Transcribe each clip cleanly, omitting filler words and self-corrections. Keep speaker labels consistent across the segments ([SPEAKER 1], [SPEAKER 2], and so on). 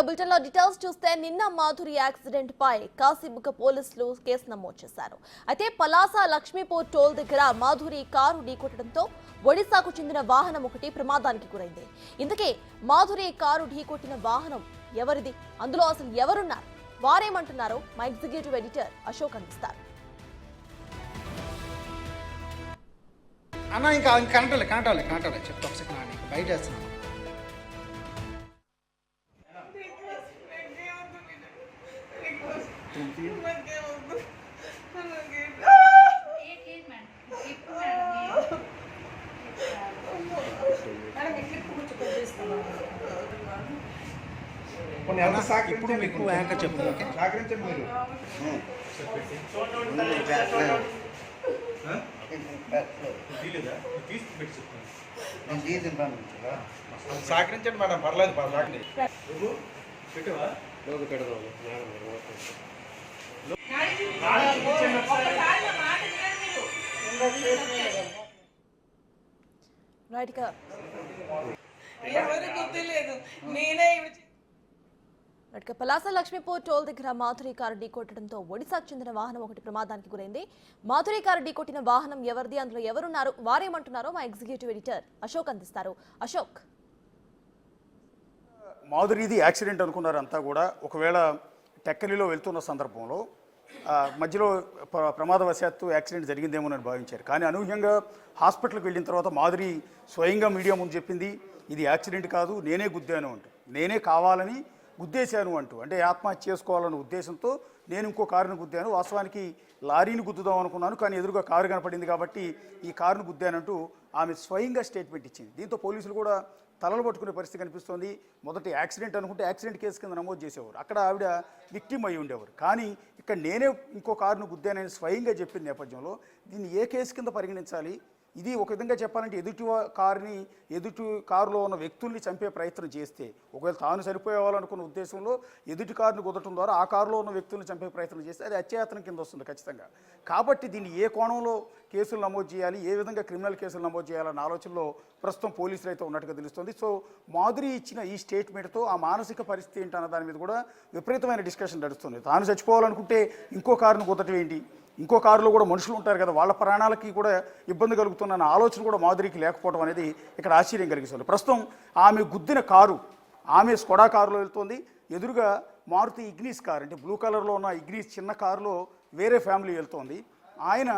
[SPEAKER 1] Bulletin లో details చూస్తే నిన్న మాధురి యాక్సిడెంట్ పై కాశీబుగ్గ పోలీసులు కేసు నమోదు చేశారు. అయితే పలాస లక్ష్మీపూర్ టోల్ దగ్గర మాధురి కారు ఢీకొట్టడంతో ఒడిశాకు చెందిన వాహనం ఒకటి ప్రమాదానికి గురైంది. ఇందుకే మాధురి కారు ఢీకొట్టిన వాహనం ఎవరిది, అందులో అసలు ఎవరున్నారు, వారేమంటున్నారో మా ఎగ్జిక్యూటివ్ ఎడిటర్ అశోక్ అందిస్తారు.
[SPEAKER 2] అన్న ఇంకా కనటాలి చెప్తా ఒక సెకండ్ బయట వేస్తున్నాను. ఇప్పుడు మీకు యాంకర్ చెప్తాను. సహకరించండి మేడం, పర్లేదు
[SPEAKER 1] పలాస లక్ష్మీపూర్ టోల్ దగ్గర మాధురి కారు ఢీకొట్టడంతో ఒడిశాకు చెందిన వాహనం ఒకటి ప్రమాదానికి గురైంది. మాధురి కారు ఢీకొట్టిన వాహనం ఎవరిది, అందులో ఎవరున్నారు, వారేమంటున్నారో మా ఎగ్జిక్యూటివ్ ఎడిటర్ అశోక్ అందిస్తారు. అశోక్,
[SPEAKER 3] మాధురిది యాక్సిడెంట్ అనుకున్నారు అంతా కూడా. ఒకవేళ టెక్కలిలో వెళ్తున్న సందర్భంలో మధ్యలో ప్రమాదవశాత్తు యాక్సిడెంట్ జరిగిందేమోనని భావించారు. కానీ అనూహ్యంగా హాస్పిటల్కి వెళ్ళిన తర్వాత మాధురి స్వయంగా మీడియా ముందు చెప్పింది, ఇది యాక్సిడెంట్ కాదు, నేనే గుద్దాను అంటూ, నేనే కావాలని గుద్దేశాను అంటూ, అంటే ఆత్మహత్య చేసుకోవాలన్న ఉద్దేశంతో నేను ఇంకో కారుని గుద్దాను, వాస్తవానికి లారీని గుద్దుదాం అనుకున్నాను, కానీ ఎదురుగా కారు కనపడింది కాబట్టి ఈ కారును గుద్దానంటూ ఆమె స్వయంగా స్టేట్మెంట్ ఇచ్చింది. దీంతో పోలీసులు కూడా తలలు పట్టుకునే పరిస్థితి కనిపిస్తోంది. మొదటి యాక్సిడెంట్ అనుకుంటే యాక్సిడెంట్ కేసు కింద నమోదు చేసేవారు, అక్కడ ఆవిడ విక్టిమ్ అయి ఉండేవారు. కానీ ఇక్కడ నేనే ఇంకో కారును గుద్దానని స్వయంగా చెప్పిన నేపథ్యంలో దీన్ని ఏ కేసు కింద పరిగణించాలి? ఇది ఒక విధంగా చెప్పాలంటే ఎదుటి కారులో ఉన్న వ్యక్తుల్ని చంపే ప్రయత్నం చేస్తే, ఒకవేళ తాను సరిపోయేవాలనుకున్న ఉద్దేశంలో ఎదుటి కారుని కుదటం ద్వారా ఆ కారులో ఉన్న వ్యక్తుల్ని చంపే ప్రయత్నం చేస్తే అది హత్యాయత్నం కింద వస్తుంది ఖచ్చితంగా. కాబట్టి దీన్ని ఏ కోణంలో కేసులు నమోదు చేయాలి, ఏ విధంగా క్రిమినల్ కేసులు నమోదు చేయాలన్న ఆలోచనలో ప్రస్తుతం పోలీసులు అయితే ఉన్నట్టుగా తెలుస్తుంది. సో మాధురి ఇచ్చిన ఈ స్టేట్మెంట్తో ఆ మానసిక పరిస్థితి ఏంటన్న దాని మీద కూడా విపరీతమైన డిస్కషన్ నడుస్తుంది. తాను చచ్చిపోవాలనుకుంటే ఇంకో కారును కుదటం ఏంటి, ఇంకో కారులో కూడా మనుషులు ఉంటారు కదా, వాళ్ళ ప్రాణాలకి కూడా ఇబ్బంది కలుగుతున్న ఆలోచన కూడా మాధురికి లేకపోవడం అనేది ఇక్కడ ఆశ్చర్యం కలిగిస్తుంది. ప్రస్తుతం ఆమె గుద్దిన కారు, ఆమె స్కోడా కారులో వెళ్తుంది, ఎదురుగా మారుతి ఇగ్నిస్ కారు, అంటే బ్లూ కలర్లో ఉన్న ఇగ్నిస్ చిన్న కారులో వేరే ఫ్యామిలీ వెళ్తోంది. ఆయన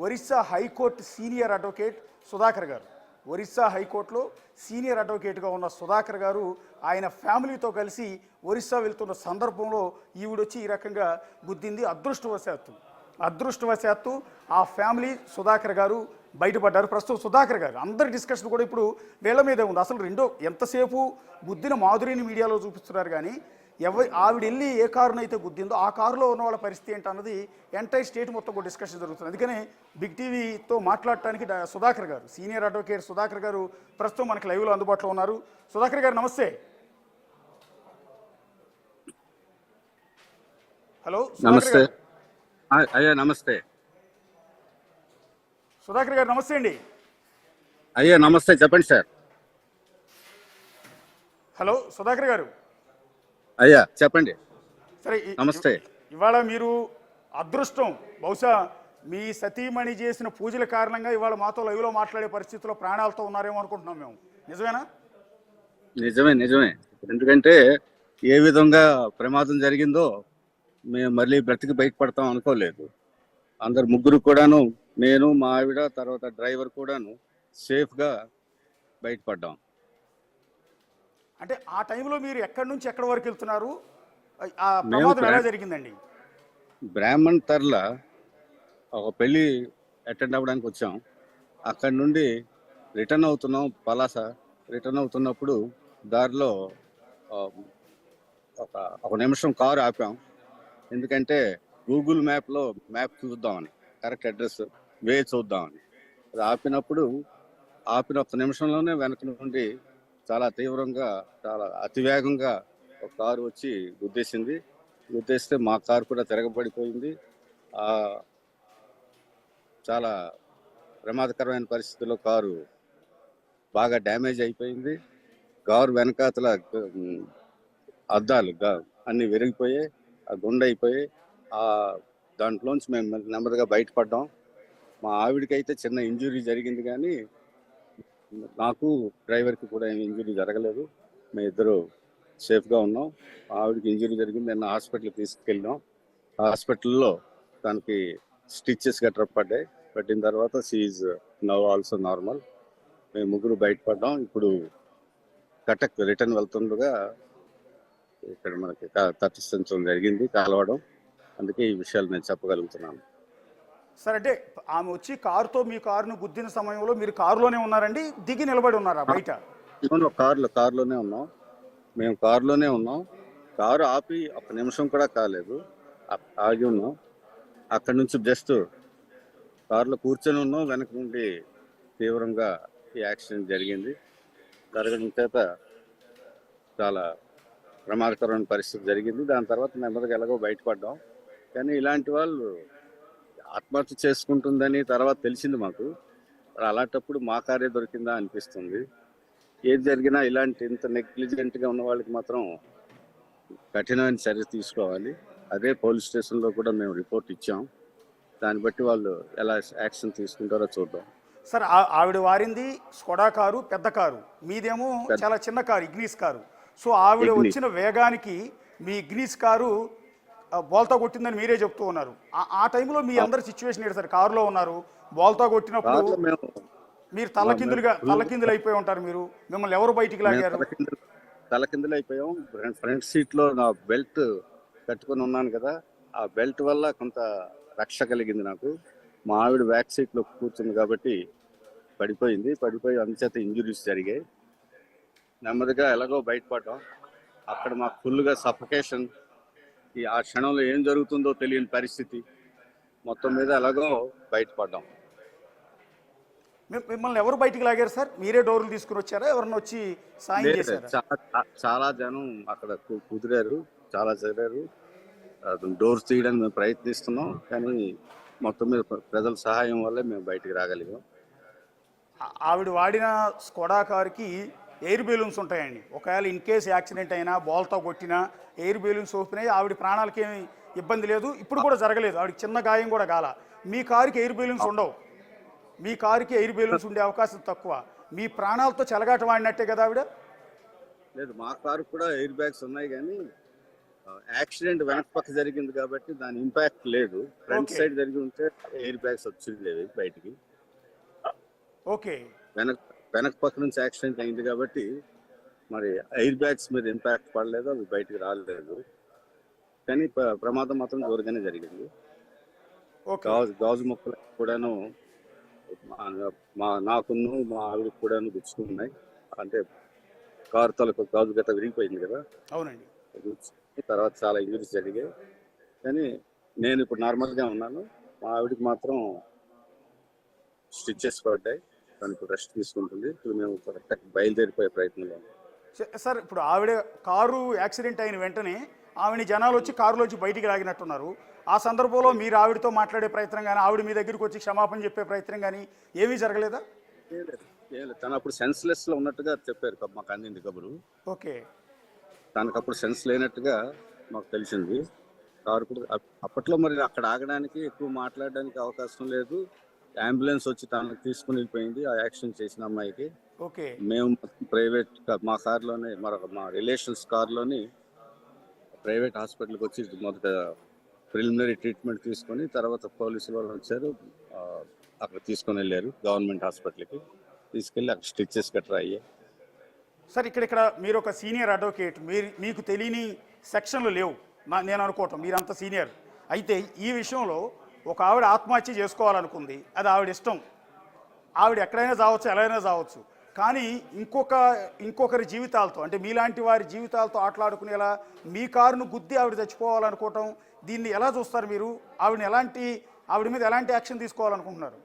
[SPEAKER 3] Orissa high court senior advocate Sudhakar గారు, ఒరిస్సా హైకోర్టులో సీనియర్ అడ్వకేట్గా ఉన్న సుధాకర్ గారు ఆయన ఫ్యామిలీతో కలిసి ఒరిస్సా వెళ్తున్న సందర్భంలో ఈవిడొచ్చి ఈ రకంగా గుద్దింది. అదృష్టవశాత్తు ఆ ఫ్యామిలీ సుధాకర్ గారు బయటపడ్డారు. ప్రస్తుతం సుధాకర్ గారు అందరి డిస్కషన్ కూడా ఇప్పుడు వీళ్ళ మీదే ఉంది. అసలు ఎంతసేపు గుద్దిన మాధురిని మీడియాలో చూపిస్తున్నారు, కానీ ఆవిడ వెళ్ళి ఏ కారునైతే గుద్దిందో ఆ కారులో ఉన్న వాళ్ళ పరిస్థితి ఏంటన్నది ఎంటైర్ స్టేట్ మొత్తం కూడా డిస్కషన్ జరుగుతుంది. అందుకనే బిగ్ టీవీతో మాట్లాడటానికి సుధాకర్ గారు, సీనియర్ అడ్వకేట్ సుధాకర్ గారు ప్రస్తుతం మనకి లైవ్లో అందుబాటులో ఉన్నారు. సుధాకర్ గారు నమస్తే. హలో
[SPEAKER 4] నమస్తే అయ్యా. నమస్తే
[SPEAKER 3] సుధాకర్ గారు. నమస్తే అండి.
[SPEAKER 4] అయ్యా నమస్తే, చెప్పండి సార్.
[SPEAKER 3] హలో సుధాకర్ గారు.
[SPEAKER 4] అయ్యా చెప్పండి.
[SPEAKER 3] సరే,
[SPEAKER 4] నమస్తే.
[SPEAKER 3] ఇవాళ మీరు అదృష్టం, బహుశా మీ సతీమణి చేసిన పూజల కారణంగా ఇవాళ మాతో లైవ్లో మాట్లాడే పరిస్థితిలో ప్రాణాలతో ఉన్నారేమో అనుకుంటున్నాం మేము. నిజమేనా?
[SPEAKER 4] నిజమే. ఎందుకంటే ఏ విధంగా ప్రమాదం జరిగిందో మేము మళ్ళీ బ్రతికి బయటపడతాం అనుకోలేదు. అందరు ముగ్గురు కూడాను, నేను, మా ఆవిడ, తర్వాత డ్రైవర్ కూడాను సేఫ్గా బయటపడ్డాం.
[SPEAKER 3] అంటే ఆ టైంలో మీరు ఎక్కడి నుంచి ఎక్కడి వరకు వెళ్తున్నారు, ఆ ప్రమాదం ఎలా జరిగిందండి?
[SPEAKER 4] బ్రాహ్మణ్ తర్ల ఒక పెళ్ళి అటెండ్ అవ్వడానికి వచ్చాం. అక్కడి నుండి రిటర్న్ అవుతున్నాం. పలాస రిటర్న్ అవుతున్నప్పుడు దారిలో ఒక నిమిషం కారు ఆపాం. ఎందుకంటే గూగుల్ మ్యాప్లో మ్యాప్ చూద్దామని, కరెక్ట్ అడ్రస్ చూద్దామని. అది ఆపిన ఒక నిమిషంలోనే వెనక నుండి చాలా తీవ్రంగా, చాలా అతివేగంగా ఒక కారు వచ్చి గుద్దేస్తే మా కారు కూడా తిరగబడిపోయింది. చాలా ప్రమాదకరమైన పరిస్థితుల్లో కారు బాగా డ్యామేజ్ అయిపోయింది. కారు వెనకాతల అద్దాలు అన్ని విరిగిపోయాయి, ఆ గుండె అయిపోయి ఆ దాంట్లోంచి మేము నెమ్మదిగా బయటపడ్డాం. మా ఆవిడకి అయితే చిన్న ఇంజురీ జరిగింది, కానీ నాకు డ్రైవర్కి కూడా ఏమి ఇంజురీ జరగలేదు. మేము ఇద్దరు సేఫ్గా ఉన్నాం. మా ఆవిడకి ఇంజురీ జరిగింది, నిన్న హాస్పిటల్కి తీసుకెళ్ళాం. హాస్పిటల్లో దానికి స్టిచెస్ గట్రా పట్టిన తర్వాత షీఈ్ నవ్ ఆల్సో నార్మల్. మేము ముగ్గురు బయటపడ్డాం. ఇప్పుడు కటక్ రిటర్న్ వెళ్తుండగా ఇక్కడ మనకి తటస్థించడం జరిగింది, కాలవడం. అందుకే ఈ విషయాలు నేను చెప్పగలుగుతున్నాను.
[SPEAKER 3] సార్ అంటే ఆమె వచ్చి కారుతో మీ కారును గుద్దిన సమయంలో మీరు కారులోనే ఉన్నారండి, దిగి నిలబడి ఉన్నారా బయట?
[SPEAKER 4] కారులోనే ఉన్నాం, మేము కారులోనే ఉన్నాం. కారు ఆపి ఒక నిమిషం కూడా కాలేదు, ఆగి ఉన్నాం. అక్కడి నుంచి జస్ట్ కారులో కూర్చొని ఉన్నాం. వెనక నుండి తీవ్రంగా ఈ యాక్సిడెంట్ జరిగింది. జరగడం చేత చాలా ప్రమాదకరమైన పరిస్థితి జరిగింది. దాని తర్వాత నెమ్మదిగా ఎలాగో బయటపడ్డాం. కానీ ఇలాంటి వాళ్ళు ఆత్మహత్య చేసుకుంటుందని తర్వాత తెలిసింది మాకు. అలాంటప్పుడు మా కారే దొరికిందా అనిపిస్తుంది. ఏది జరిగినా ఇంత నెగ్లిజెంట్గా ఉన్న వాళ్ళకి మాత్రం కఠినమైన చర్య తీసుకోవాలి. అదే పోలీస్ స్టేషన్లో కూడా మేము రిపోర్ట్ ఇచ్చాం. దాన్ని బట్టి వాళ్ళు ఎలా యాక్షన్ తీసుకుంటారో చూద్దాం.
[SPEAKER 3] సార్ ఆవిడ వారింది స్కోడా కారు, పెద్ద కారు, మీదేమో చాలా చిన్న కారు, ఇగ్నిస్ కారు. సో ఆవిడ వచ్చిన వేగానికి మీ ఇగ్నిస్ కారు బోల్తా కొట్టిందని మీరే చెప్తూ ఉన్నారు. ఆ టైంలో మీ అందరి సిచ్యువేషన్ ఏంటి సార్? కారులో ఉన్నారు, బోల్తా కొట్టినప్పుడు మీరు తలకిందులు అయిపోయి ఉంటారు. మిమ్మల్ని ఎవరు బయటికి లాగారు?
[SPEAKER 4] తలకిందులు అయిపోయాం. ఫ్రంట్ సీట్ లో నా బెల్ట్ కట్టుకొని ఉన్నాను కదా, ఆ బెల్ట్ వల్ల కొంత రక్ష కలిగింది నాకు. మా ఆవిడ బ్యాక్ సీట్ లో కూర్చుంది కాబట్టి పడిపోయి అందుచేత ఇంజురీస్ జరిగాయి. నెమ్మదిగా ఎలాగో బయటపడ్డాం. అక్కడ మాకు ఫుల్గా సఫకేషన్, ఆ క్షణంలో ఏం జరుగుతుందో తెలియని పరిస్థితి. మొత్తం మీద ఎలాగో బయటపడ్డాం.
[SPEAKER 3] మిమ్మల్ని ఎవరు బయటికి లాగారు సార్? మీరే డోర్లు తీసుకుని వచ్చారా, ఎవరన్నా వచ్చి సాయం చేశారా?
[SPEAKER 4] చాలా జనం అక్కడ కుదిరారు, చాలా చేరారు. డోర్స్ తీయడానికి మేము ప్రయత్నిస్తున్నాం, కానీ మొత్తం మీద ప్రజల సహాయం వల్లే మేము బయటికి రాగలిగాం.
[SPEAKER 3] ఆవిడ వాడిన స్కోడా కారుకి ఎయిర్ బెలూన్స్ ఉంటాయండి. ఒకవేళ ఇన్ కేసు యాక్సిడెంట్ అయినా, బాల్తో కొట్టినా ఎయిర్ బెలూన్స్ ఓపెన్ ఆవిడ ప్రాణాలకి ఏమి ఇబ్బంది లేదు, ఇప్పుడు కూడా జరగలేదు. ఆవిడకి చిన్న గాయం కూడా కాల. మీ కారుకి ఎయిర్ బెలూన్స్ ఉండవు. మీ కారుకి ఎయిర్ బెలూన్స్ ఉండే అవకాశం తక్కువ. మీ ప్రాణాలతో చెలగాటం ఆడినట్టే కదా ఆవిడ?
[SPEAKER 4] లేదు, మా కారు కూడా ఎయిర్ బ్యాగ్స్ ఉన్నాయి, కానీ యాక్సిడెంట్ వెనక పక్క జరిగింది కాబట్టి దాని ఇంపాక్ట్ లేదు. ఫ్రంట్ సైడ్ జరిగి ఉంటే ఎయిర్ బ్యాగ్స్ వచ్చేది బయటికి.
[SPEAKER 3] ఓకే,
[SPEAKER 4] వెనక పక్క నుంచి యాక్సిడెంట్ అయింది కాబట్టి మరి ఎయిర్ బ్యాగ్స్ మీద ఇంపాక్ట్ పడలేదు, అవి బయటికి రాలేదు. కానీ ప్రమాదం మాత్రం జోరుగానే జరిగింది. గాజు మొక్కలు కూడాను నాకును మా ఆవిడకి కూడాను గుచ్చుకున్నాయి. అంటే కారు తలకు గాజు గట్ట విరిగిపోయింది కదా.
[SPEAKER 3] అవునండి.
[SPEAKER 4] తర్వాత చాలా ఇంజరీస్ జరిగాయి, కానీ నేను ఇప్పుడు నార్మల్గా ఉన్నాను. మా ఆవిడకి మాత్రం స్టిచెస్ పడ్డాయి, దానికి రెస్ట్ తీసుకుంటుంది. ఇప్పుడు మేము బయలుదేరిపోయే ప్రయత్నంలో.
[SPEAKER 3] సార్, ఇప్పుడు ఆవిడ కారు యాక్సిడెంట్ అయిన వెంటనే ఆవిడని జనాలు వచ్చి కారులోంచి బయటికి లాగినట్టున్నారు. ఆ సందర్భంలో మీరు ఆవిడతో మాట్లాడే ప్రయత్నం కానీ, ఆవిడ మీ దగ్గరికి వచ్చి క్షమాపణ చెప్పే ప్రయత్నం కానీ ఏమీ జరగలేదా?
[SPEAKER 4] తను అప్పుడు సెన్స్లెస్ లో ఉన్నట్టుగా చెప్పారు, మాకు అందింది కబురు.
[SPEAKER 3] ఓకే,
[SPEAKER 4] తనకు అప్పుడు సెన్స్ లేనట్టుగా మాకు తెలిసింది. కారు కూడా అప్పట్లో మరి అక్కడ ఆగడానికి, ఎక్కువ మాట్లాడడానికి అవకాశం లేదు. అంబులెన్స్ వచ్చి తనకు తీసుకుని వెళ్ళిపోయింది ఆ యాక్సిడెంట్ చేసిన అమ్మాయికి.
[SPEAKER 3] ఓకే,
[SPEAKER 4] మేము ప్రైవేట్ మా కార్లోనే, మా రిలేషన్స్ కార్లోని ప్రైవేట్ హాస్పిటల్కి వచ్చి మొదట ప్రిలిమినరీ ట్రీట్మెంట్ తీసుకొని, తర్వాత పోలీసులు వాళ్ళు వచ్చారు, అక్కడ తీసుకొని వెళ్ళారు గవర్నమెంట్ హాస్పిటల్కి. తీసుకెళ్ళి అక్కడ స్టిచెస్ గట్రా అయ్యాయి.
[SPEAKER 3] సార్, ఇక్కడ మీరు ఒక సీనియర్ అడ్వకేట్, మీకు తెలియని సెక్షన్లు లేవు నేను అనుకోవటం. మీరంత సీనియర్ అయితే ఈ విషయంలో ఒక ఆవిడ ఆత్మహత్య చేసుకోవాలనుకుంది, అది ఆవిడ ఇష్టం. ఆవిడ ఎక్కడైనా చావచ్చు, ఎలా అయినా చావచ్చు. కానీ ఇంకొకరి జీవితాలతో, అంటే మీలాంటి వారి జీవితాలతో ఆటలాడుకునేలా మీ కారును గుద్ది ఆవిడ చచ్చిపోవాలనుకోవటం, దీన్ని ఎలా చూస్తారు మీరు? ఆవిడ మీద ఎలాంటి యాక్షన్ తీసుకోవాలనుకుంటున్నారు?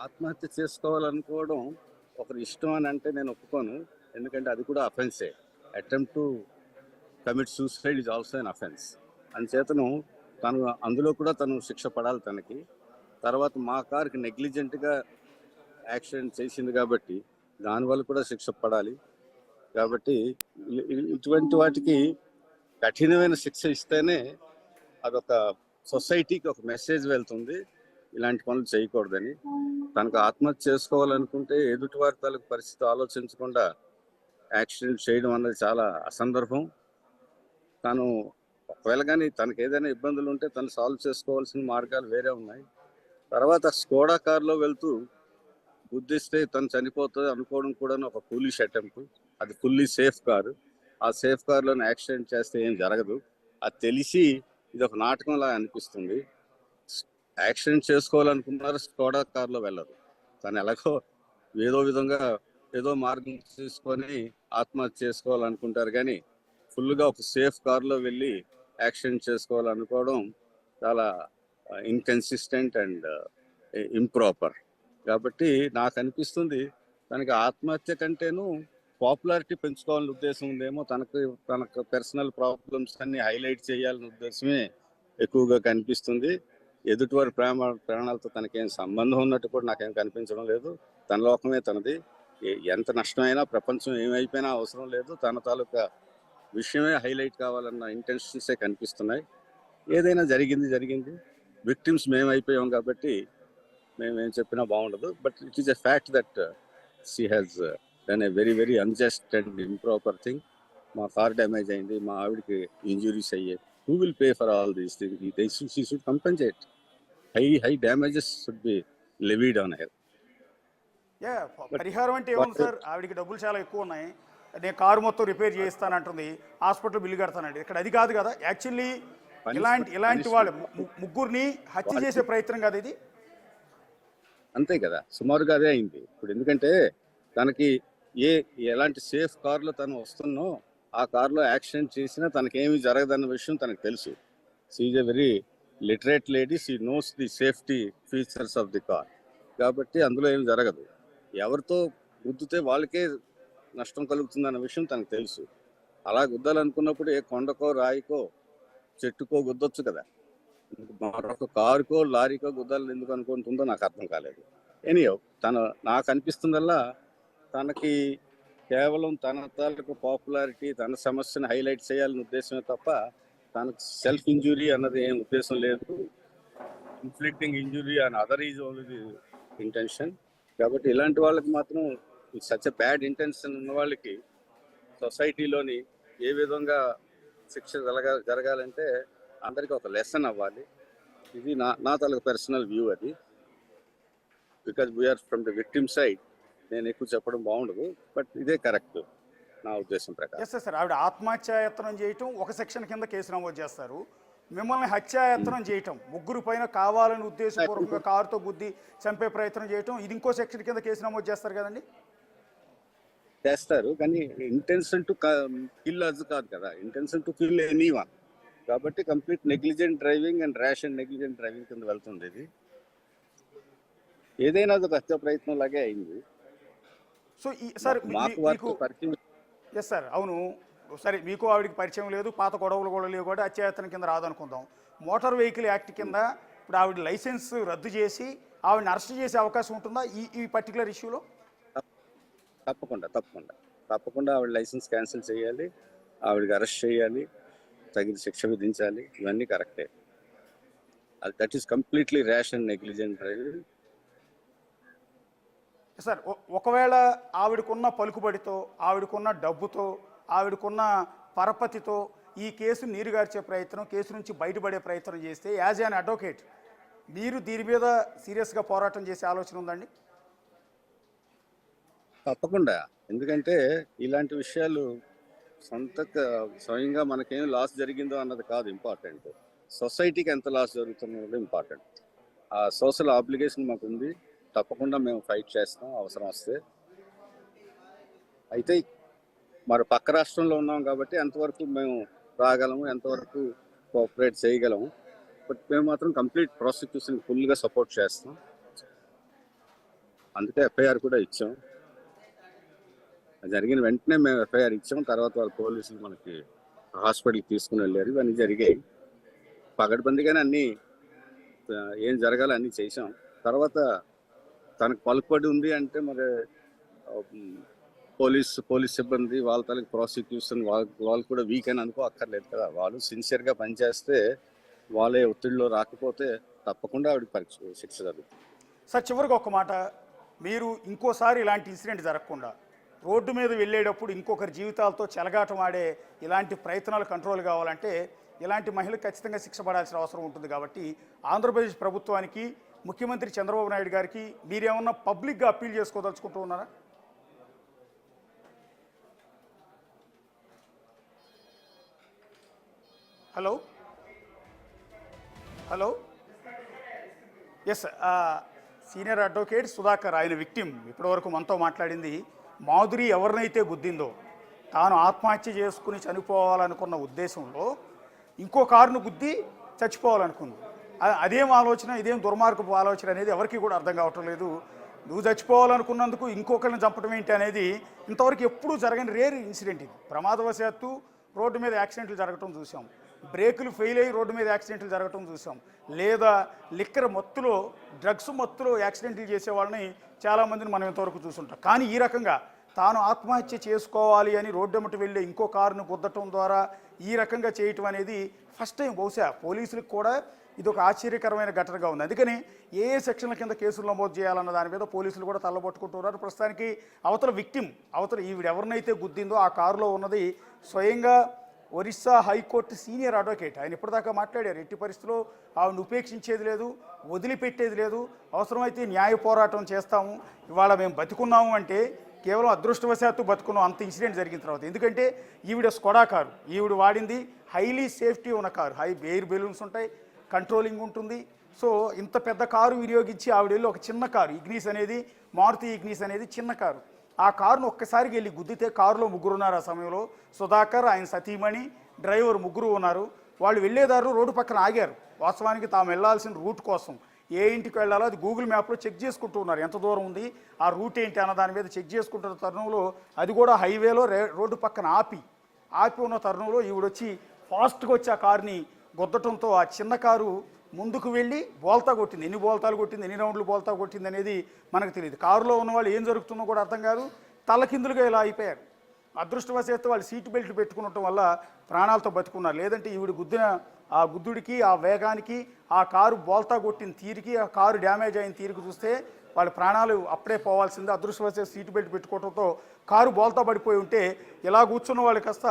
[SPEAKER 4] ఆత్మహత్య చేసుకోవాలనుకోవడం ఒకరి ఇష్టం అని అంటే నేను ఒప్పుకోను. ఎందుకంటే అది కూడా అఫెన్సే. Attempt to commit suicide is also an offence. అంచేతను అందులో కూడా తను శిక్ష పడాలి తనకి. తర్వాత మా కారుకి నెగ్లిజెంట్గా యాక్సిడెంట్ చేసింది కాబట్టి దానివల్ల కూడా శిక్ష పడాలి. కాబట్టి ఇటువంటి వాటికి కఠినమైన శిక్ష ఇస్తేనే అదొక సొసైటీకి ఒక మెసేజ్ వెళ్తుంది, ఇలాంటి పనులు చేయకూడదని. తనకు ఆత్మహత్య చేసుకోవాలనుకుంటే ఎదుటి వారి తాలూకు పరిస్థితి ఆలోచించకుండా యాక్సిడెంట్ చేయడం అన్నది చాలా అసందర్భం. తను ఒకవేళ కానీ తనకు ఏదైనా ఇబ్బందులు ఉంటే తను సాల్వ్ చేసుకోవాల్సిన మార్గాలు వేరే ఉన్నాయి. తర్వాత స్కోడా కారులో వెళ్తూ గుద్దిస్తే తను చనిపోతుంది అనుకోవడం కూడా ఒక ఫూలిష్ అటెంప్ట్. అది ఫుల్లీ సేఫ్ కారు. ఆ సేఫ్ కారులో యాక్సిడెంట్ చేస్తే ఏం జరగదు. అది తెలిసి ఇది ఒక నాటకంలా అనిపిస్తుంది. యాక్సిడెంట్ చేసుకోవాలనుకున్నారు, స్కోడా కారులో వెళ్ళరు. తను ఎలాగో ఏదో విధంగా ఏదో మార్గం తీసుకొని ఆత్మహత్య చేసుకోవాలనుకుంటారు, కానీ ఫుల్గా ఒక సేఫ్ కారులో వెళ్ళి యాక్సిడెంట్ చేసుకోవాలనుకోవడం చాలా ఇన్కన్సిస్టెంట్ అండ్ ఇంప్రాపర్. కాబట్టి నాకు అనిపిస్తుంది తనకి ఆత్మహత్య కంటేను పాపులారిటీ పెంచుకోవాలని ఉద్దేశం ఉందేమో. తనకు పర్సనల్ ప్రాబ్లమ్స్ అన్ని హైలైట్ చేయాలనే ఉద్దేశమే ఎక్కువగా కనిపిస్తుంది. ఎదుటివారి ప్రాణాలతో తనకేం సంబంధం ఉన్నట్టు కూడా నాకేం కనిపించడం లేదు. తన లోకమే తనది. ఎంత నష్టమైనా, ప్రపంచం ఏమైపోయినా అవసరం లేదు. తన తాలూకా విషయమే హైలైట్ కావాలన్న ఇంటెన్షన్సే కనిపిస్తున్నాయి. ఏదైనా జరిగింది. విక్టిమ్స్ మేమైపోయాం కాబట్టి మేమేం చెప్పినా బాగుండదు. But it is a fact that she has done a very very unjust and improper thing. మా కార్ డ్యామేజ్ అయింది, మా ఆవిడకి ఇంజురీస్ అయ్యాయి. Who will pay for all these things? She should compensate. High damages should be levied on her.
[SPEAKER 3] పరిహారం అంటే ఏముంది sir? ఆవిడికి డబ్బులు చాలా ఎక్కువ ఉన్నాయి, నేను కారు మొత్తం రిపేర్ చేయిస్తానంటుంది, హాస్పిటల్ బిల్లు కడతానండి. ఇక్కడ అది కాదు కదా. యాక్చువల్లీ ఇలాంటి వాళ్ళు ముగ్గురిని హత్య చేసే ప్రయత్నం కాదు ఇది.
[SPEAKER 4] అంతే కదా, సుమారుగా అదే అయింది ఇప్పుడు. ఎందుకంటే తనకి ఎలాంటి సేఫ్ కార్లో తను వస్తున్నో ఆ కార్లో యాక్సిడెంట్ చేసినా తనకేమీ జరగదన్న విషయం తనకు తెలుసు. She is a very literate lady. She knows the safety features of the car. కాబట్టి అందులో ఏమి జరగదు. ఎవరితో గుద్దితే వాళ్ళకే నష్టం కలుగుతుందన్న విషయం తనకు తెలుసు. అలా గుద్దాలనుకున్నప్పుడు ఏ కొండకో రాయికో చెట్టుకో గుద్దొచ్చు కదా. మరొక కారుకో లారీకో గుద్దాలని ఎందుకు అనుకుంటుందో నాకు అర్థం కాలేదు. ఎనీయో నాకు అనిపిస్తుందల్లా తనకి కేవలం తన తాలూకు పాపులారిటీ, తన సమస్యను హైలైట్ చేయాలని ఉద్దేశమే తప్ప తనకు సెల్ఫ్ ఇంజురీ అన్నది ఏం ఉద్దేశం లేదు. Inflicting injury and other is only intention. కాబట్టి ఇలాంటి వాళ్ళకి మాత్రం సచ్ ఎ బ్యాడ్ ఇంటెన్షన్ ఉన్న వాళ్ళకి సొసైటీలోని ఏ విధంగా శిక్ష జరగాలంటే అందరికీ ఒక లెసన్ అవ్వాలి. ఇది నా తాలూకు పర్సనల్ వ్యూ. అది because we are from the victim side. నేను ఎక్కువ చెప్పడం బాగుండదు, బట్ ఇదే కరెక్ట్ నా ఉద్దేశం ప్రకారం.
[SPEAKER 3] ఎస్ సార్, ఆవిడ ఆత్మహత్యాయత్నం చేయటం ఒక సెక్షన్ కింద కేసు నమోదు చేస్తారు. మిమ్మల్ని హత్యాయత్నం చేయటం, ముగ్గురు పైన కావాలని ఉద్దేశపూర్వకంగా కారుతో గుద్ది చంపే ప్రయత్నం చేయటం, ఇది ఇంకో సెక్షన్ కింద కేసు నమోదు చేస్తారు కదండి.
[SPEAKER 4] చేస్తారు, కానీ ఇంటెన్షన్ టు కిల్ అది కాదు కదా. Intention to kill anyone. కాబట్టి complete negligent driving and rash and negligent driving కింద వెళ్తుంది ఇది. ఏదైనా ఒక హత్య ప్రయత్నం లాగే అయింది.
[SPEAKER 3] సో సార్ ఎస్ సార్, అవును సరే, మీకు ఆవిడకి పరిచయం లేదు, పాత గొడవలు కూడా లేవు, కూడా హత్యాయత్నం కింద రాదనుకుందాం. మోటార్ వెహికల్ యాక్ట్ కింద ఇప్పుడు ఆవిడ లైసెన్స్ రద్దు చేసి ఆవిడని అరెస్ట్ చేసే అవకాశం ఉంటుందా ఈ పర్టికులర్ ఇష్యూలో?
[SPEAKER 4] తప్పకుండా ఆవిడ లైసెన్స్ క్యాన్సిల్ చేయాలి, ఆవిడకి అరెస్ట్ చేయాలి, తగిన శిక్ష విధించాలి. ఇవన్నీ కరెక్టే. That is completely rash and negligent driving.
[SPEAKER 3] Sir, ఒకవేళ ఆవిడకున్న పలుకుబడితో, ఆవిడకున్న డబ్బుతో, ఆవిడకున్న పరపతితో ఈ కేసు నీరుగార్చే ప్రయత్నం, కేసు నుంచి బయటపడే ప్రయత్నం చేస్తే యాజ్ అన్ అడ్వకేట్ మీరు దీని మీద సీరియస్గా పోరాటం చేసే ఆలోచన ఉందండి?
[SPEAKER 4] తప్పకుండా. ఎందుకంటే ఇలాంటి విషయాలు స్వయంగా మనకేం లాస్ జరిగిందో అన్నది కాదు ఇంపార్టెంట్. సొసైటీకి ఎంత లాస్ జరుగుతుందో ఇంపార్టెంట్. ఆ సోషల్ ఆబ్లిగేషన్ మాకు ఉంది. తప్పకుండా మేము ఫైట్ చేస్తాం అవసరం వస్తే. అయితే మరి పక్క రాష్ట్రంలో ఉన్నాం కాబట్టి ఎంతవరకు మేము రాగలము, ఎంతవరకు కోఆపరేట్ చేయగలము. బట్ మేము మాత్రం కంప్లీట్ ప్రాసిక్యూషన్ ఫుల్గా సపోర్ట్ చేస్తాం. అందుకే ఎఫ్ఐఆర్ కూడా ఇచ్చాం. జరిగిన వెంటనే మేము ఎఫ్ఐఆర్ ఇచ్చాం. తర్వాత వాళ్ళ పోలీసులు మనకి హాస్పిటల్కి తీసుకుని వెళ్ళారు. ఇవన్నీ జరిగాయి పగడ్బందీగానే. అన్నీ ఏం జరగాలో అన్నీ చేసాం. తర్వాత తనకు పలుకుబడి ఉంది అంటే మరి పోలీస్ సిబ్బంది వాళ్ళ తాలూకు ప్రాసిక్యూషన్ వాళ్ళు కూడా వీక్ అని అనుకో అక్కర్లేదు కదా. వాళ్ళు సిన్సియర్గా పనిచేస్తే వాళ్ళే ఒత్తిడిలో రాకపోతే తప్పకుండా ఆవిడ శిక్ష జరుగుతుంది.
[SPEAKER 3] సార్, చివరికి ఒక మాట, మీరు ఇంకోసారి ఇలాంటి ఇన్సిడెంట్ జరగకుండా రోడ్డు మీద వెళ్ళేటప్పుడు ఇంకొకరి జీవితాలతో చెలగాటం ఆడే ఇలాంటి ప్రయత్నాలు కంట్రోల్ కావాలంటే ఇలాంటి మహిళలు ఖచ్చితంగా శిక్ష పడాల్సిన అవసరం ఉంటుంది. కాబట్టి ఆంధ్రప్రదేశ్ ప్రభుత్వానికి, ముఖ్యమంత్రి చంద్రబాబు నాయుడు గారికి మీరేమన్నా పబ్లిక్గా అప్పీల్ చేసుకోదలుచుకుంటూ ఉన్నారా? Hello hello yes, senior advocate Sudhakar, ఆయన విక్టిమ్ ఇప్పటివరకు మనతో మాట్లాడింది. మాధురి ఎవరినైతే గుద్దిందో, తాను ఆత్మహత్య చేసుకుని చనిపోవాలనుకున్న ఉద్దేశంలో ఇంకో కారును గుద్ది చచ్చిపోవాలనుకుంది. అదేం ఆలోచన, ఇదేం దుర్మార్గపు ఆలోచన అనేది ఎవరికి కూడా అర్థం కావటం లేదు. నువ్వు చచ్చిపోవాలనుకున్నందుకు ఇంకొకరిని చంపడం ఏంటి అనేది ఇంతవరకు ఎప్పుడూ జరగని రేర్ ఇన్సిడెంట్ ఇది. ప్రమాదవశాత్తు రోడ్డు మీద యాక్సిడెంట్లు జరగటం చూసాం, బ్రేకులు ఫెయిల్ అయ్యి రోడ్డు మీద యాక్సిడెంట్లు జరగటం చూసాం, లేదా లిక్కర్ మత్తులో, డ్రగ్స్ మత్తులో యాక్సిడెంట్లు చేసే వాళ్ళని చాలామందిని మనం ఇంతవరకు చూసుంటాం. కానీ ఈ రకంగా తాను ఆత్మహత్య చేసుకోవాలి అని రోడ్డెమ్మటి వెళ్ళే ఇంకో కారును గుద్దటం ద్వారా ఈ రకంగా చేయటం అనేది ఫస్ట్ టైం. బహుశా పోలీసులకు కూడా ఇది ఒక ఆశ్చర్యకరమైన ఘటనగా ఉంది. అందుకని ఏ సెక్షన్ల కింద కేసులు నమోదు చేయాలన్న దాని మీద పోలీసులు కూడా తల్లబొట్టుకుంటున్నారు. ప్రస్తుతానికి అవతల విక్టిమ్, అవతల ఈవిడ ఎవరినైతే గుద్దిందో ఆ కారులో ఉన్నది స్వయంగా ఒరిస్సా హైకోర్టు సీనియర్ అడ్వకేట్. ఆయన ఇప్పటిదాకా మాట్లాడారు, ఎట్టి పరిస్థితుల్లో ఆవిడని ఉపేక్షించేది లేదు, వదిలిపెట్టేది లేదు, అవసరమైతే న్యాయ పోరాటం చేస్తాము. ఇవాళ మేము బతుకున్నాము అంటే కేవలం అదృష్టవశాత్తు బతుకున్నాం అంత ఇన్సిడెంట్ జరిగిన తర్వాత. ఎందుకంటే ఈవిడ స్కోడా కారు, ఈవిడ వాడింది హైలీ సేఫ్టీ ఉన్న కారు, హై ఎయిర్ బెలూన్స్ ఉంటాయి, కంట్రోలింగ్ ఉంటుంది. సో ఇంత పెద్ద కారు వినియోగించి ఆవిడ వెళ్ళి ఒక చిన్న కారు, ఇగ్నిస్ అనేది, మారుతి ఇగ్నిస్ అనేది చిన్న కారు, ఆ కారును ఒక్కసారికి వెళ్ళి గుద్దితే కారులో ముగ్గురు ఉన్నారు. ఆ సమయంలో సుధాకర్, ఆయన సతీమణి, డ్రైవర్ ముగ్గురు ఉన్నారు. వాళ్ళు వెళ్ళేదారు రోడ్డు పక్కన ఆగారు. వాస్తవానికి తాము వెళ్లాల్సిన రూట్ కోసం, ఏ ఇంటికి వెళ్ళాలో అది గూగుల్ మ్యాప్లో చెక్ చేసుకుంటూ ఉన్నారు, ఎంత దూరం ఉంది, ఆ రూట్ ఏంటి అన్న దాని మీద చెక్ చేసుకుంటున్న తరుణంలో, అది కూడా హైవేలో రోడ్డు పక్కన ఆపి ఉన్న తరుణంలో ఈవిడొచ్చి ఫాస్ట్గా వచ్చి ఆ కారుని గుద్దటంతో ఆ చిన్న కారు ముందుకు వెళ్ళి బోల్తా కొట్టింది. ఎన్ని బోల్తాలు కొట్టింది, ఎన్ని రౌండ్లు బోల్తా కొట్టింది అనేది మనకు తెలియదు. కారులో ఉన్న వాళ్ళు ఏం జరుగుతుందో కూడా అర్థం కాదు, తలకిందులుగా ఇలా అయిపోయారు. అదృష్టవశాత్తు వాళ్ళు సీట్ బెల్ట్ పెట్టుకునటం వల్ల ప్రాణాలతో బతుకున్నారు. లేదంటే ఈవిడ గుద్దిన ఆ గుద్దుడికి, ఆ వేగానికి, ఆ కారు బోల్తా కొట్టిన తీరికి, ఆ కారు డ్యామేజ్ అయిన తీరికి చూస్తే వాళ్ళ ప్రాణాలు అప్పుడే పోవాల్సిందే. అదృష్టవశాత్తు సీట్ బెల్ట్ పెట్టుకోవడంతో కారు బోల్తా పడిపోయి ఉంటే ఇలా కూర్చున్న వాళ్ళు కాస్త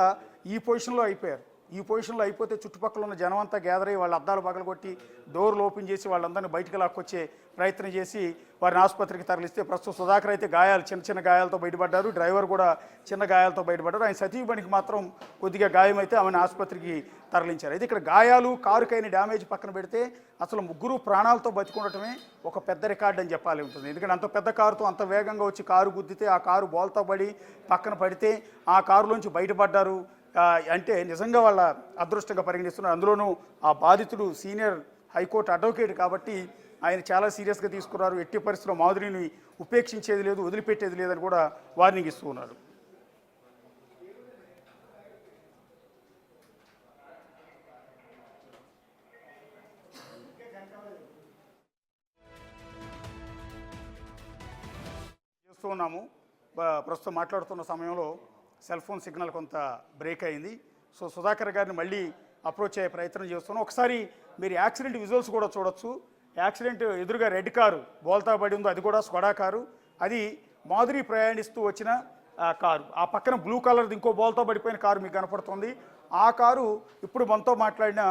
[SPEAKER 3] ఈ పొజిషన్లో అయిపోయారు. ఈ పొజిషన్లో అయిపోతే చుట్టుపక్కల ఉన్న జనం అంతా గ్యాదర్ అయ్యి వాళ్ళ అద్దాలు పగలగొట్టి డోర్లు ఓపెన్ చేసి వాళ్ళందరినీ బయటకు లాక్కొచ్చే ప్రయత్నం చేసి వారిని ఆసుపత్రికి తరలిస్తే ప్రస్తుతం సుధాకర్ అయితే గాయాలు, చిన్న గాయాలతో బయటపడ్డారు. డ్రైవర్ కూడా చిన్న గాయాలతో బయటపడ్డారు. ఆయన సతీమణికి మాత్రం కొద్దిగా గాయం అయితే ఆమెను ఆసుపత్రికి తరలించారు. అయితే ఇక్కడ గాయాలు, కారుకైన డ్యామేజ్ పక్కన పెడితే అసలు ముగ్గురు ప్రాణాలతో బతికుండటమే ఒక పెద్ద రికార్డు అని చెప్పాలి ఉంటుంది. ఎందుకంటే అంత పెద్ద కారుతో అంత వేగంగా వచ్చి కారు గుద్దితే, ఆ కారు బోల్తా పడి పక్కన పడితే ఆ కారులోంచి బయటపడ్డారు అంటే నిజంగా వాళ్ళ అదృష్టంగా పరిగణిస్తున్నారు. అందులోనూ ఆ బాధితుడు సీనియర్ హైకోర్టు అడ్వకేట్ కాబట్టి ఆయన చాలా సీరియస్గా తీసుకున్నారు. ఎట్టి పరిస్థితుల్లో మాధురిని ఉపేక్షించేది లేదు, వదిలిపెట్టేది లేదని కూడా వార్నింగ్ ఇస్తూ ఉన్నారు. చేస్తూ ఉన్నాము. ప్రస్తుతం మాట్లాడుతున్న సమయంలో సెల్ ఫోన్ సిగ్నల్ కొంత బ్రేక్ అయింది. సో సుధాకర్ గారిని మళ్ళీ అప్రోచ్ అయ్యే ప్రయత్నం చేస్తున్నాం. ఒకసారి మీరు యాక్సిడెంట్ విజువల్స్ కూడా చూడొచ్చు. యాక్సిడెంట్ ఎదురుగా రెడ్ కారు బోల్తా పడి ఉందో, అది కూడా స్కోడా కారు, అది మాధురి ప్రయాణిస్తూ వచ్చిన కారు. ఆ పక్కన బ్లూ కలర్ది ఇంకో బోల్తా పడిపోయిన కారు మీకు కనపడుతుంది. ఆ కారు ఇప్పుడు మనతో మాట్లాడిన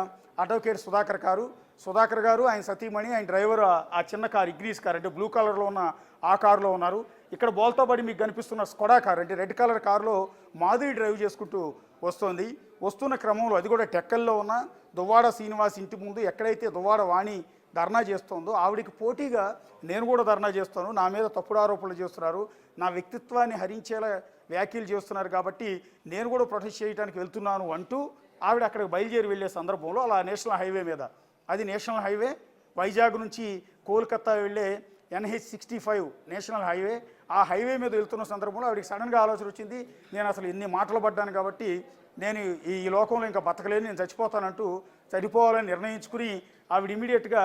[SPEAKER 3] అడ్వకేట్ సుధాకర్ కారు. సుధాకర్ గారు, ఆయన సతీమణి, ఆయన డ్రైవర్ ఆ చిన్న కారు, ఇగ్నిస్ కారు అంటే బ్లూ కలర్లో ఉన్న ఆ కారులో ఉన్నారు. ఇక్కడ బోల్తా పడి మీకు కనిపిస్తున్న స్కోడా కారు అంటే రెడ్ కలర్ కారులో మాధురి డ్రైవ్ చేసుకుంటూ వస్తుంది. వస్తున్న క్రమంలో అది కూడా టెక్కల్లో ఉన్న దువ్వాడ శ్రీనివాస్ ఇంటి ముందు ఎక్కడైతే దువ్వాడ వాణి ధర్నా చేస్తోందో ఆవిడికి పోటీగా నేను కూడా ధర్నా చేస్తాను, నా మీద తప్పుడు ఆరోపణలు చేస్తున్నారు, నా వ్యక్తిత్వాన్ని హరించేలా వ్యాఖ్యలు చేస్తున్నారు కాబట్టి నేను కూడా ప్రొటెస్ట్ చేయడానికి వెళ్తున్నాను అంటూ ఆవిడ అక్కడికి బయలుదేరి వెళ్ళే సందర్భంలో అలా నేషనల్ హైవే మీద, అది నేషనల్ హైవే వైజాగ్ నుంచి కోల్కతా వెళ్ళే NH-65 నేషనల్ హైవే, ఆ హైవే మీద వెళ్తున్న సందర్భంలో ఆవిడకి సడన్గా ఆలోచన వచ్చింది, నేను అసలు ఇన్ని మాటలు పడ్డాను కాబట్టి నేను ఈ లోకంలో ఇంకా బతకలేను, నేను చచ్చిపోతానంటూ చనిపోవాలని నిర్ణయించుకుని ఆవిడ ఇమీడియట్గా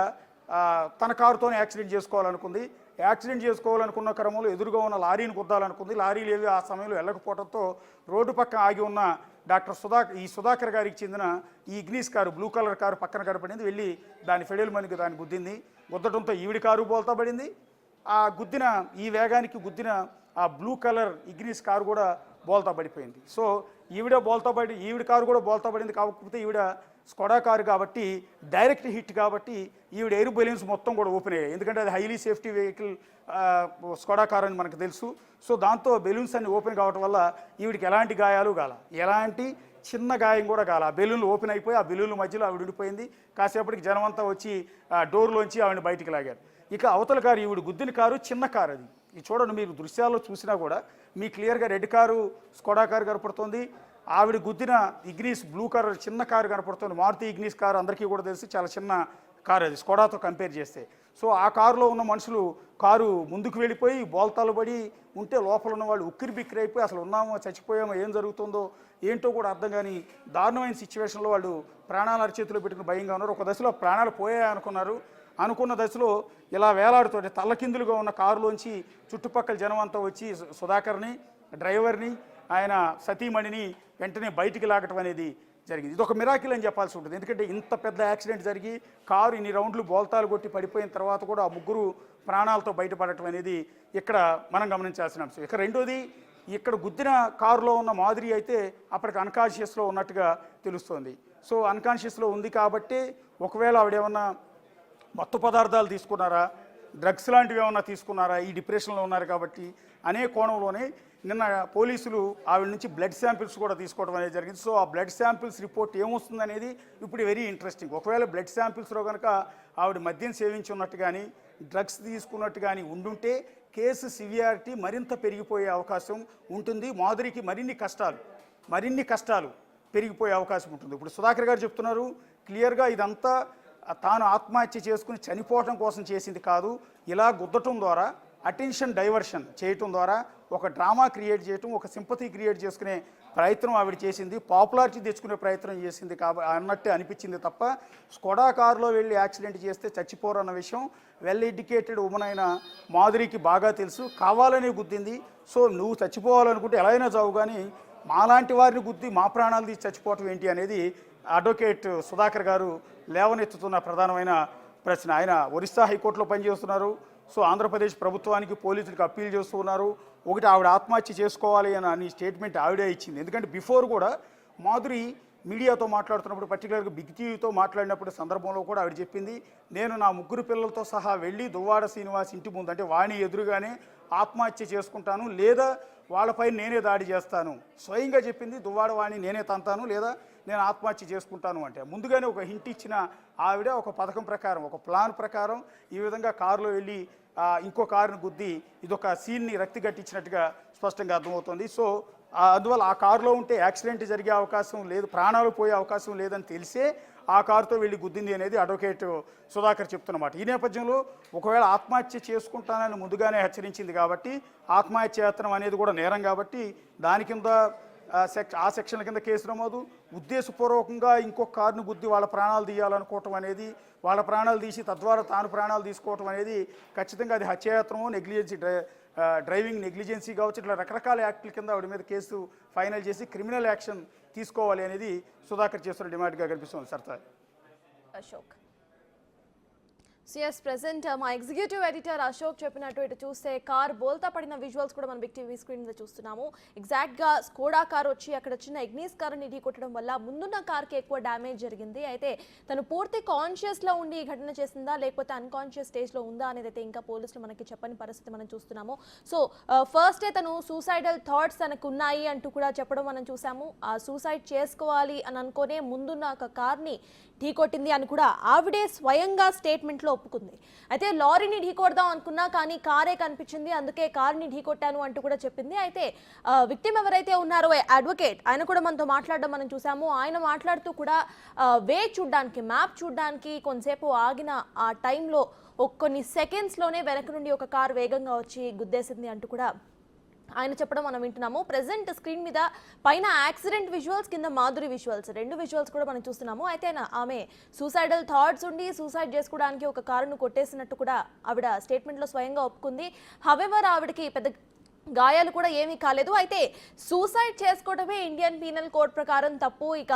[SPEAKER 3] తన కారుతోనే యాక్సిడెంట్ చేసుకోవాలనుకుంది. యాక్సిడెంట్ చేసుకోవాలనుకున్న క్రమంలో ఎదురుగా ఉన్న లారీని గుద్దాలనుకుంది. లారీలు ఏవి ఆ సమయంలో వెళ్ళకపోవడంతో రోడ్డు పక్కన ఆగి ఉన్న సుధాకర్ గారికి చెందిన ఈ Ignis car, blue colour car పక్కన కనపడింది. వెళ్ళి దాని ఫెడల్ మనకి దాన్ని గుద్దింది. గుద్దడంతో ఈవిడి కారు బోల్తా పడింది. ఆ గుద్దిన ఈ వేగానికి గుద్దిన ఆ బ్లూ కలర్ ఇగ్నిస్ కారు కూడా బోల్తా పడిపోయింది. సో ఈవిడ కారు కూడా బోల్తా పడింది. కాకపోతే ఈవిడ స్కోడా కారు కాబట్టి డైరెక్ట్ హిట్ కాబట్టి ఈవిడ ఎయిర్ బెలూన్స్ మొత్తం కూడా ఓపెన్ అయ్యాయి. ఎందుకంటే అది highly safety vehicle Skoda car అని మనకు తెలుసు. సో దాంతో బెలూన్స్ అన్ని ఓపెన్ కావడం వల్ల ఈవిడికి ఎలాంటి గాయాలు గాల, ఎలాంటి చిన్న గాయం కూడా కాల. ఆ బెలూన్లు ఓపెన్ అయిపోయి ఆ బెలూన్ల మధ్యలో ఆవిడ ఉండిపోయింది. కాసేపటికి జనం అంతా వచ్చి డోర్లోంచి ఆవిడని బయటికి లాగారు. ఇక అవతల కారు, ఈవిడ గుద్దిన కారు చిన్న కారు. అది ఇది చూడండి, మీరు దృశ్యాల్లో చూసినా కూడా మీ క్లియర్గా రెడ్ కారు స్కోడా కారు కనపడుతుంది. ఆవిడ గుద్దిన ఇగ్నిస్ బ్లూ కలర్ చిన్న కారు కనపడుతుంది. మారుతి ఇగ్నిస్ కారు అందరికీ కూడా తెలిసి చాలా చిన్న కారు అది స్కోడాతో కంపేర్ చేస్తే. సో ఆ కారులో ఉన్న మనుషులు కారు ముందుకు వెళ్ళిపోయి బోల్తాలు పడి ఉంటే లోపల ఉన్న వాళ్ళు ఉక్కిరి బిక్కిరి అయిపోయి అసలు ఉన్నామో చచ్చిపోయామో ఏం జరుగుతుందో ఏంటో కూడా అర్థం కాని దారుణమైన సిచ్యువేషన్లో వాళ్ళు ప్రాణాలు అరచేతిలో పెట్టుకుని భయంగా ఉన్నారు. ఒక దశలో ప్రాణాలు పోయాయనుకున్నారు. అనుకున్న దశలో ఇలా వేలాడుతుంటే తల్లకిందులుగా ఉన్న కారులోంచి చుట్టుపక్కల జనం అంతా వచ్చి సుధాకర్ని, డ్రైవర్ని, ఆయన సతీమణిని వెంటనే బయటికి లాగటం అనేది జరిగింది. ఇది ఒక మిరాకిల్ అని చెప్పాల్సి ఉంటుంది. ఎందుకంటే ఇంత పెద్ద యాక్సిడెంట్ జరిగి కారు ఇన్ని రౌండ్లు బోల్తాలు కొట్టి పడిపోయిన తర్వాత కూడా ఆ ముగ్గురు ప్రాణాలతో బయటపడటం అనేది ఇక్కడ మనం గమనించాల్సిన అంశం. ఇక రెండోది, ఇక్కడ గుద్దిన కారులో ఉన్న మాధురి అయితే అప్పటికి అన్కాన్షియస్లో ఉన్నట్టుగా తెలుస్తోంది. సో అన్కాన్షియస్లో ఉంది కాబట్టి ఒకవేళ ఆవిడేమన్నా మత్తు పదార్థాలు తీసుకున్నారా, డ్రగ్స్ లాంటివి ఏమన్నా తీసుకున్నారా, ఈ డిప్రెషన్లో ఉన్నారు కాబట్టి అనే కోణంలోనే నిన్న పోలీసులు ఆవిడ నుంచి బ్లడ్ శాంపిల్స్ కూడా తీసుకోవడం అనేది జరిగింది. సో ఆ బ్లడ్ శాంపిల్స్ రిపోర్ట్ ఏమొస్తుంది అనేది ఇప్పుడు వెరీ ఇంట్రెస్టింగ్. ఒకవేళ బ్లడ్ శాంపిల్స్లో కనుక ఆవిడ మద్యం సేవించి ఉన్నట్టు కానీ డ్రగ్స్ తీసుకున్నట్టు కానీ ఉండుంటే కేసు సివియారిటీ మరింత పెరిగిపోయే అవకాశం ఉంటుంది. మాధురికి మరిన్ని కష్టాలు పెరిగిపోయే అవకాశం ఉంటుంది. ఇప్పుడు సుధాకర్ గారు చెప్తున్నారు క్లియర్గా ఇదంతా తాను ఆత్మహత్య చేసుకుని చనిపోవటం కోసం చేసింది కాదు. ఇలా గుద్దటం ద్వారా అటెన్షన్ డైవర్షన్ చేయటం ద్వారా ఒక డ్రామా క్రియేట్ చేయటం, ఒక సింపతి క్రియేట్ చేసుకునే ప్రయత్నం ఆవిడ చేసింది, పాపులారిటీ తెచ్చుకునే ప్రయత్నం చేసింది అన్నట్టే అనిపించింది తప్ప స్కోడా కారులో వెళ్ళి యాక్సిడెంట్ చేస్తే చచ్చిపోరు అన్న విషయం వెల్ ఎడ్యుకేటెడ్ ఉమెన్ అయిన మాధురికి బాగా తెలుసు. కావాలనే గుద్దింది. సో నువ్వు చచ్చిపోవాలనుకుంటే ఎలా అయినా చావు, కానీ మాలాంటి వారిని గుద్ది మా ప్రాణాలు తీసి చచ్చిపోవటం ఏంటి అనేది అడ్వకేట్ సుధాకర్ గారు లేవనెత్తుతున్న ప్రధానమైన ప్రశ్న. ఆయన ఒరిస్సా హైకోర్టులో పనిచేస్తున్నారు. సో ఆంధ్రప్రదేశ్ ప్రభుత్వానికి పోలీసులకు అప్పీల్ చేస్తూ ఉన్నారు. ఒకటి, ఆవిడ ఆత్మహత్య చేసుకోవాలి అని స్టేట్మెంట్ ఆవిడే ఇచ్చింది. ఎందుకంటే బిఫోర్ కూడా మాధురి మీడియాతో మాట్లాడుతున్నప్పుడు, పర్టికులర్గా బిగ్ టీవీతో మాట్లాడినప్పుడు సందర్భంలో కూడా ఆవిడ చెప్పింది, నేను నా ముగ్గురు పిల్లలతో సహా వెళ్ళి దువ్వాడ శ్రీనివాస్ ఇంటి ముందు అంటే వాణి ఎదురుగానే ఆత్మహత్య చేసుకుంటాను, లేదా వాళ్ళపై నేనే దాడి చేస్తాను. స్వయంగా చెప్పింది, దువ్వాడ వాణి నేనే తంతాను లేదా నేను ఆత్మహత్య చేసుకుంటాను అంటే. ముందుగానే ఒక హింట్ ఇచ్చిన ఆవిడ ఒక పథకం ప్రకారం, ఒక ప్లాన్ ప్రకారం ఈ విధంగా కారులో వెళ్ళి ఇంకో కారుని గుద్ది ఇదొక సీన్ని రక్తి గట్టించినట్టుగా స్పష్టంగా అర్థమవుతుంది. సో అందువల్ల ఆ కారులో ఉంటే యాక్సిడెంట్ జరిగే అవకాశం లేదు, ప్రాణాలు పోయే అవకాశం లేదని తెలిసే ఆ కారుతో వెళ్ళి గుద్దింది అనేది అడ్వకేట్ సుధాకర్ చెప్తున్నమాట. ఈ నేపథ్యంలో ఒకవేళ ఆత్మహత్య చేసుకుంటానని ముందుగానే హెచ్చరించింది కాబట్టి ఆత్మహత్య యత్నం అనేది కూడా నేరం కాబట్టి దాని కింద ఆ సెక్షన్ల కింద కేసు నమోదు. ఉద్దేశపూర్వకంగా ఇంకొక కారును గుద్ది వాళ్ళ ప్రాణాలు తీయాలనుకోవటం అనేది, వాళ్ళ ప్రాణాలు తీసి తద్వారా తాను ప్రాణాలు తీసుకోవటం అనేది ఖచ్చితంగా అది హత్యాయత్నమో, డ్రైవింగ్ నెగ్లిజెన్సీ కావచ్చు, ఇట్లా రకరకాల యాక్టుల కింద ఆవిడ మీద కేసు ఫైనల్ చేసి క్రిమినల్ యాక్షన్ తీసుకోవాలి అనేది సుధాకర్ చేస్తున్న డిమాండ్గా కనిపిస్తుంది. సర్తా
[SPEAKER 1] అశోక్ సిఎస్ ప్రెసెంట్ మా ఎగ్జిక్యూటివ్ ఎడిటర్ అశోక్ చెప్పినట్టు ఇటు చూస్తే కార్ బోల్తా పడిన విజువల్స్ కూడా మనం బిగ్ టీవీ స్క్రీన్ మీద చూస్తున్నాము. ఎగ్జాక్ట్గా స్కోడా కార్ వచ్చి అక్కడ చిన్న ఇగ్నిస్ కారుని ఢీ కొట్టడం వల్ల ముందున్న కార్కి ఎక్కువ డ్యామేజ్ జరిగింది. అయితే తను పూర్తి కాన్షియస్లో ఉండి ఈ ఘటన చేసిందా లేకపోతే అన్కాన్షియస్ స్టేజ్లో ఉందా అనేది అయితే ఇంకా పోలీసులు మనకి చెప్పని పరిస్థితి మనం చూస్తున్నాము. సో ఫస్టే తను సూసైడల్ థాట్స్ తనకు ఉన్నాయి అంటూ కూడా చెప్పడం మనం చూసాము. ఆ సూసైడ్ చేసుకోవాలి అని అనుకునే ముందున్న ఒక కార్ని ఢీకొట్టింది అని కూడా ఆవిడే స్వయంగా స్టేట్మెంట్లో ఒప్పుకుంది. అయితే లారీని ఢీకొడదాం అనుకున్నా కానీ కారే కనిపించింది, అందుకే కార్ని ఢీకొట్టాను అంటూ కూడా చెప్పింది. అయితే విక్టిమ్ ఎవరైతే ఉన్నారో అడ్వకేట్ ఆయన కూడా మనతో మాట్లాడడం మనం చూసాము. ఆయన మాట్లాడుతూ కూడా మ్యాప్ చూడడానికి కొంతసేపు ఆగిన ఆ టైంలో కొన్ని సెకండ్స్లోనే వెనక నుండి ఒక కారు వేగంగా వచ్చి గుద్దేసింది అంటూ కూడా ఆయన చెప్పడం మనం వింటున్నాము. ప్రెసెంట్ స్క్రీన్ మీద పైన యాక్సిడెంట్ విజువల్స్, కింద మాధురి విజువల్స్, రెండు విజువల్స్ కూడా మనం చూస్తున్నాము. అయితే ఆమె సూసైడల్ థాట్స్ ఉండి సూసైడ్ చేసుకోవడానికి ఒక కారును కొట్టేసినట్టు కూడా ఆవిడ స్టేట్మెంట్లో స్వయంగా ఒప్పుకుంది. హవెవర్ ఆవిడకి పెద్ద గాయాలు కూడా ఏమీ కాలేదు. అయితే సూసైడ్ చేసుకోవడమే ఇండియన్ పీనల్ కోడ్ ప్రకారం తప్పు. ఇక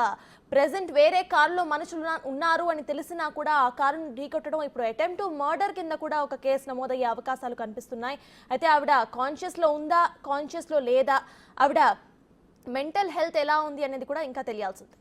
[SPEAKER 1] ప్రెసెంట్ వేరే కారులో మనుషులు ఉన్నారు అని తెలిసినా కూడా ఆ కారును ఢీకొట్టడం ఇప్పుడు అటెంప్ట్ టు మర్డర్ కింద కూడా ఒక కేసు నమోదయ్యే అవకాశాలు కనిపిస్తున్నాయి. అయితే ఆవిడ కాన్షియస్లో ఉందా, కాన్షియస్లో లేదా, ఆవిడ మెంటల్ హెల్త్ ఎలా ఉంది అనేది కూడా ఇంకా తెలియాల్సింది.